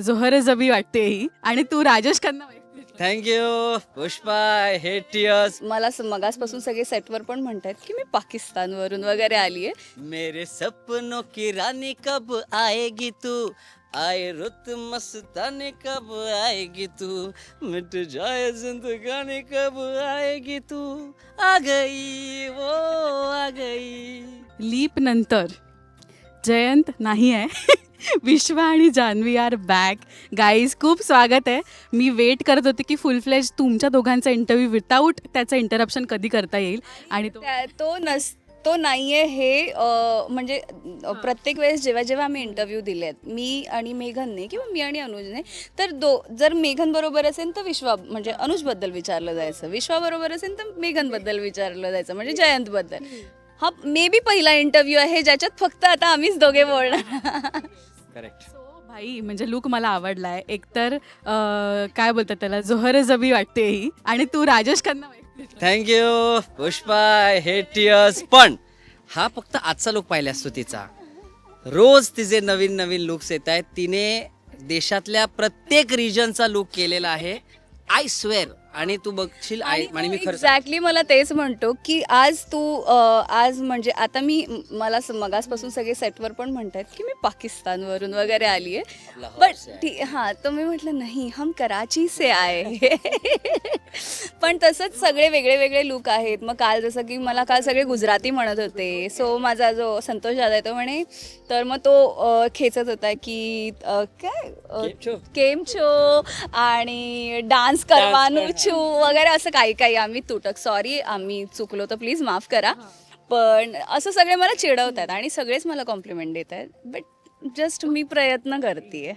जोहर जबी वाटते ही आणि तू Rajesh Khanna thank you Pushpa. I hate tears. मला मगासपासून सगळे सेटवर पण म्हणतात की मी पाकिस्तानवरून वगैरे आली आहे. मेरे सपनों की रानी कब आएगी तू, आए रुत मस्तानी कब आएगी तू, मिट जाए जिंदगानी कब आएगी तू, आ गई वो आ गई. लीप नंतर जयंत नाही आहे. विश्वा आणि जान्हवी आर बॅक. गाईज खूप स्वागत आहे. मी वेट करत होते की फुल फ्लेज तुमच्या दोघांचा इंटरव्ह्यू विदाऊट त्याचं इंटरप्शन कधी करता येईल आणि तो नाहीये हे म्हणजे प्रत्येक वेळेस जेव्हा जेव्हा आम्ही इंटरव्ह्यू दिलेत, मी आणि मेघनने किंवा मी आणि अनुजने, तर जर मेघन बरोबर असेल तर विश्वा म्हणजे अनुजबद्दल विचारलं जायचं, विश्वा बरोबर असेल तर मेघनबद्दल विचारलं जायचं, म्हणजे जयंतबद्दल. हा मे बी पहिला इंटरव्ह्यू आहे ज्याच्यात फक्त आता आम्हीच दोघे बोलणार. करेक्ट. भाई म्हणजे लुक मला आवडलाय. एकतर काय बोलतात त्याला, जोहर जबी वाटते ही आणि तू Rajesh Khanna. Thank you Pushpa. I hate tears. पण हा फक्त आजचा लुक पाहिल्यास तू तिचा. रोज तिचे नवीन नवीन लुक्स येत आहेत. तिने देशातल्या प्रत्येक रिजनचा लुक केलेला आहे. I swear. आणि तू बघशील आणि मी खरं एक्झॅक्टली मला तेच म्हणतो की आज म्हणजे आता मला मगासपासून सगळे सेटवर पण म्हणतात की मी पाकिस्तानवरून वगैरे आली आहे. बट हां, तर मी म्हटलं नाही, हम कराची से आए. पण तसंच सगळे वेगळे वेगळे लुक आहेत. मग काल जसं की मला काल सगळे गुजराती म्हणत होते. सो माझा जो संतोष दादा आहे तो म्हणे, तर मग तो खेचत होता की काय केम छो आणि डान्स करवानू छू वगैरे असं काही काही. आम्ही तुटक, सॉरी आम्ही चुकलो तर प्लीज माफ करा. पण असं सगळे मला चिडवतात आणि सगळेच मला कॉम्प्लिमेंट देत आहेत. बट जस्ट मी प्रयत्न करते.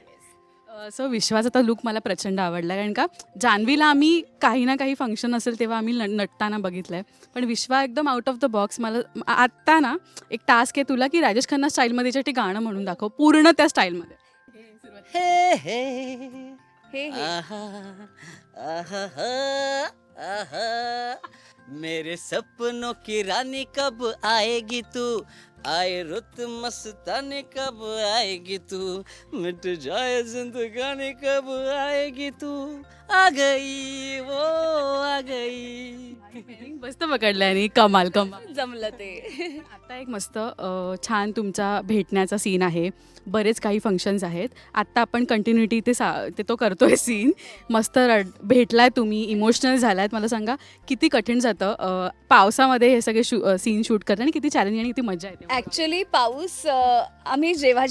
सो विश्वाचा तर लुक मला प्रचंड आवडला. कारण का जान्हवीला आम्ही काही ना काही फंक्शन असेल तेव्हा आम्ही नटताना बघितलं आहे. पण विश्वा एकदम आउट ऑफ द बॉक्स. मला आत्ता ना एक टास्क आहे तुला की राजेश खन्ना स्टाईलमध्ये याच्यासाठी गाणं म्हणून दाखव, पूर्ण त्या स्टाईलमध्ये. हे हे हे आहा, आहा, आहा, मेरे सपनों की रानी कब आएगी तू, आए रुत मस्तानी कब आएगी तू, मिट जाए जिंदगानी कब आएगी तू, आ गई वो आ गई. मस्त पकडलं आणि कमाल कमाल जमलं ते. आता एक मस्त छान तुमचा भेटण्याचा सीन आहे. बरेच काही फंक्शन्स आहेत. आत्ता आपण कंटिन्युटी ते तो करतोय सीन. मस्त भेटलाय तुम्ही, इमोशनल झालायत. मला सांगा किती कठीण जातं पावसामध्ये हे सगळे सीन शूट करताना, आणि किती चॅलेंजिंग आणि किती मजा येते. ॲक्च्युली पाऊस आम्ही जेव्हा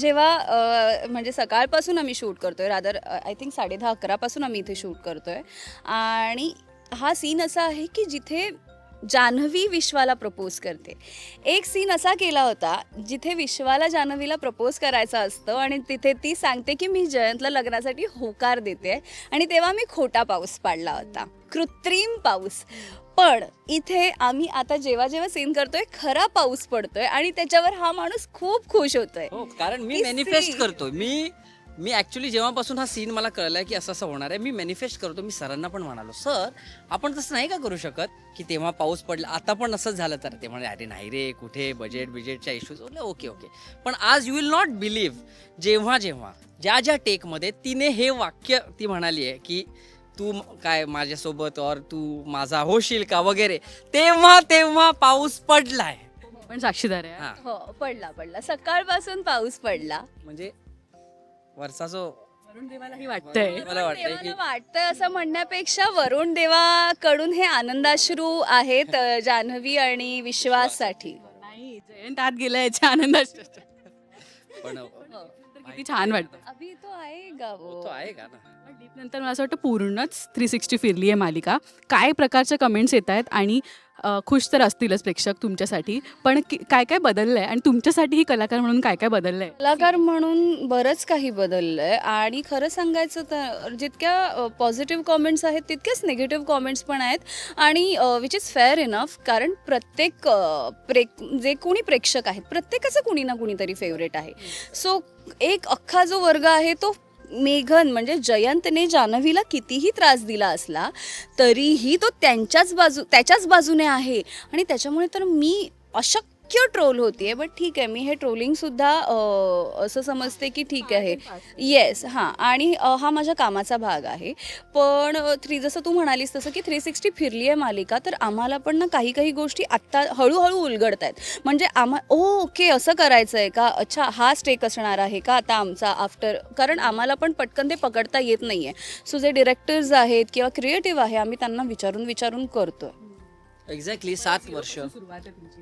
म्हणजे सकाळपासून आम्ही शूट करतोय, रादर आय थिंक 10:30-11 आम्ही इथे शूट करतोय. आणि हा सीन असा आहे की जिथे जान्हवी विश्वाला प्रपोज करते. एक सीन असा केला होता जिथे विश्वाला जान्हवीला प्रपोज करायचं असतं आणि तिथे ती सांगते की मी जयंतला लग्नासाठी होकार देते, आणि तेव्हा मी खोटा पाऊस पाडला होता, कृत्रिम पाऊस. पण इथे आम्ही आता जेव्हा जेव्हा सीन करतोय खरा पाऊस पडतोय आणि त्याच्यावर हा माणूस खूप खुश होतोय. हो, कारण मी मॅनिफेस्ट करतो. मी ऍक्च्युली जेव्हापासून हा सीन मला कळलाय की असं असं होणार आहे, मी मॅनिफेस्ट करतो. मी सरांना पण म्हणालो, सर आपण तसं नाही का करू शकत की तेव्हा पाऊस पडला, आता पण असंच झालं तर. ते म्हणाले अरे नाही रे, कुठे बजेटच्या इश्यूज. ओके. पण आज यू विल नॉट बिलीव्ह, जेव्हा ज्या टेकमध्ये तिने हे वाक्य ती म्हणाली आहे की तू काय माझ्यासोबत और तू माझा होशील का वगैरे, तेव्हा पाऊस पडलाय. पण साक्षीदार आहे. हा, हो, पडला सकाळपासून पाऊस पडला. म्हणजे वरचा जो वरुण देवालाही वाटतंय. मला वाटतंय की देवाला वाटतंय असं म्हणण्यापेक्षा वरुण देवाकडून हे आनंदाश्रू आहेत जान्हवी आणि विश्वाससाठी. नाही, जयंत आत गेला याच्या आनंदात. पण किती छान वाटतं. अभि तो आएगा वो. तो आहे का ना. डीप नंतर मला असं वाटतं पूर्णच 360 फिरली आहे मालिका. काय प्रकारचे कमेंट्स येत आहेत आणि खुश तर असतीलच प्रेक्षक तुमच्यासाठी, पण काय काय बदललं आहे आणि तुमच्यासाठीही कलाकार म्हणून काय काय बदललं आहे. कलाकार म्हणून बरंच काही बदललं आहे. आणि खरं सांगायचं तर जितक्या पॉझिटिव्ह कॉमेंट्स आहेत तितकेच निगेटिव्ह कॉमेंट्स पण आहेत. आणि विच इज फेअर इनफ, कारण प्रत्येक जे कोणी प्रेक्षक आहेत प्रत्येकाचं कुणी ना कुणीतरी फेवरेट आहे. सो एक अख्खा जो वर्ग आहे तो मेघन म्हणजे जयंतने जान्हवीला कितीही त्रास दिला असला तरीही तो त्याच्याच बाजूने आहे. आणि त्याच्यामुळे तर मी अशक्त क्यों ट्रोल होतीये, बट ठीक आहे, मी हे ट्रोलिंग सुद्धा असं समजते की ठीक आहे, येस हां, आणि हा माझ्या कामाचा भाग आहे. पण जसं तू म्हणालीस तसं की 360 फिरली आहे मालिका, तर आम्हाला पण ना काही काही गोष्टी आत्ता हळूहळू उलगडत आहेत. म्हणजे ओके असं करायचं आहे का, अच्छा हा स्टेक असणार आहे का आता आमचा आफ्टर, कारण आम्हाला पण पटकन ते पकडता येत नाही आहे. सो जे डिरेक्टर्स आहेत किंवा क्रिएटिव्ह आहे, आम्ही त्यांना विचारून करतो. एक्झॅक्टली 7 वर्ष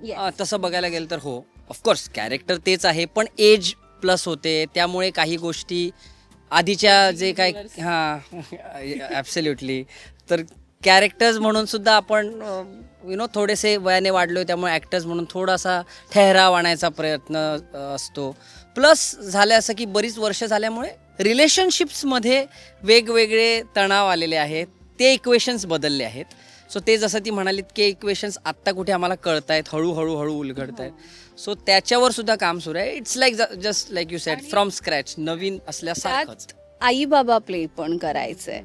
Yes. तसं बघायला गेलं तर हो, ऑफकोर्स कॅरेक्टर तेच आहे, पण एज प्लस होते, त्यामुळे काही गोष्टी आधीच्या जे काय हां ॲब्सल्युटली, तर कॅरेक्टर्स म्हणून सुद्धा आपण थोडेसे वयाने वाढलो, त्यामुळे ॲक्टर्स म्हणून थोडासा ठहराव आणायचा प्रयत्न असतो. प्लस झालं असं की बरीच वर्ष झाल्यामुळे रिलेशनशिप्समध्ये वेगवेगळे तणाव आलेले आहेत, ते इक्वेशन्स बदलले आहेत. सो ते जसं ती म्हणालीत की इक्वेशन्स आत्ता कुठे आम्हाला कळत आहेत, हळूहळू उलगडत आहेत. सो त्याच्यावर सुद्धा काम सुरू आहे. It's like just like you said from scratch, नवीन असल्यासारखंच. आई बाबा प्ले पण करायचंय.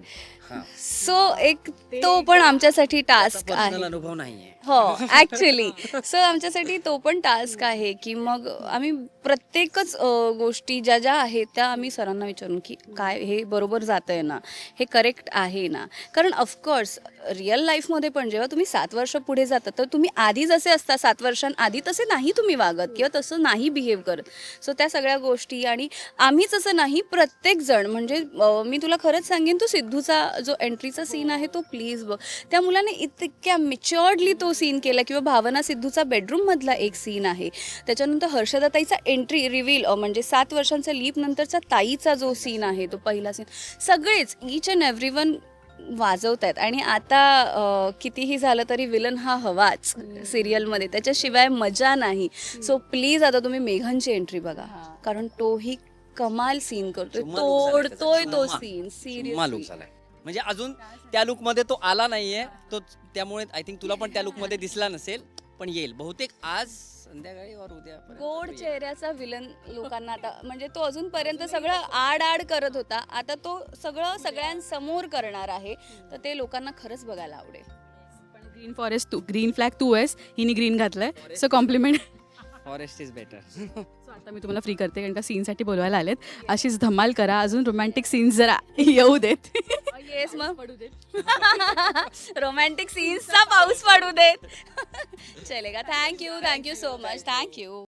हां. सो एक तो पण आमच्यासाठी टास्क आहे. पर्सनल अनुभव नाहीये. हो ॲक्च्युली. सो आमच्यासाठी तो पण टास्क आहे की मग आम्ही प्रत्येकच गोष्टी ज्या ज्या आहेत त्या आम्ही सरांना विचारून की काय हे बरोबर जात आहे ना, हे करेक्ट आहे ना. कारण ऑफकोर्स रिअल लाईफमध्ये पण जेव्हा तुम्ही 7 वर्ष पुढे जाता, तर तुम्ही आधी जसे असता 7 वर्षांआधी तसे नाही तुम्ही वागत किंवा तसं नाही बिहेव करत. सो त्या सगळ्या गोष्टी, आणि आम्हीच असं नाही, प्रत्येकजण, म्हणजे मी तुला खरंच सांगेन, तो सिद्धूचा जो एंट्रीचा सीन आहे तो प्लीज बघ. त्या मुलाने इतक्या मॅच्युअर्डली तो सीन केला. किंवा भावना सिद्धूचा बेडरूममधला एक सीन आहे. त्याच्यानंतर हर्षदाताईचा एंट्री रिव्हील, म्हणजे 7 वर्षांचा लीप नंतरचा ताईचा जो सीन आहे तो पहिला सीन, सगळेच ईच अँड एव्हरीवन वाजवत आहेत. आणि आता कितीही झालं तरी विलन हा हवाच सिरियलमध्ये, त्याच्याशिवाय मजा नाही. सो प्लीज आता तुम्ही मेघांची एंट्री बघा, कारण तोही कमाल सीन करतोय, तोडतोय तो सीन. सिरियसली म्हणजे अजून त्या लुकमध्ये तो आला नाहीये तो, त्यामुळे आय थिंक तुला पण त्या लुकमध्ये दिसला नसेल, पण येईल बहुतेक आज संध्याकाळी और उद्या. गोड चेहऱ्याचा विलन लोकांना आता, म्हणजे तो अजूनपर्यंत सगळं आड करत होता, आता तो सगळं सगळ्यांसमोर करणार आहे. तर ते लोकांना खरंच बघायला आवडेल. पण ग्रीन फ्लॅग तू आहेस, हिने ग्रीन घातलाय, so compliment. Forest is better. So आता मी तुम्हाला फ्री करते, कारण का सीनसाठी बोलवायला आलेत. अशीच धमाल करा, अजून रोमॅन्टिक सीन्स जरा येऊ देत. येस, मग रोमॅन्टिक सीन्सचा पाऊस पडू देत. चलेगा. Thank you so much. थँक्यू.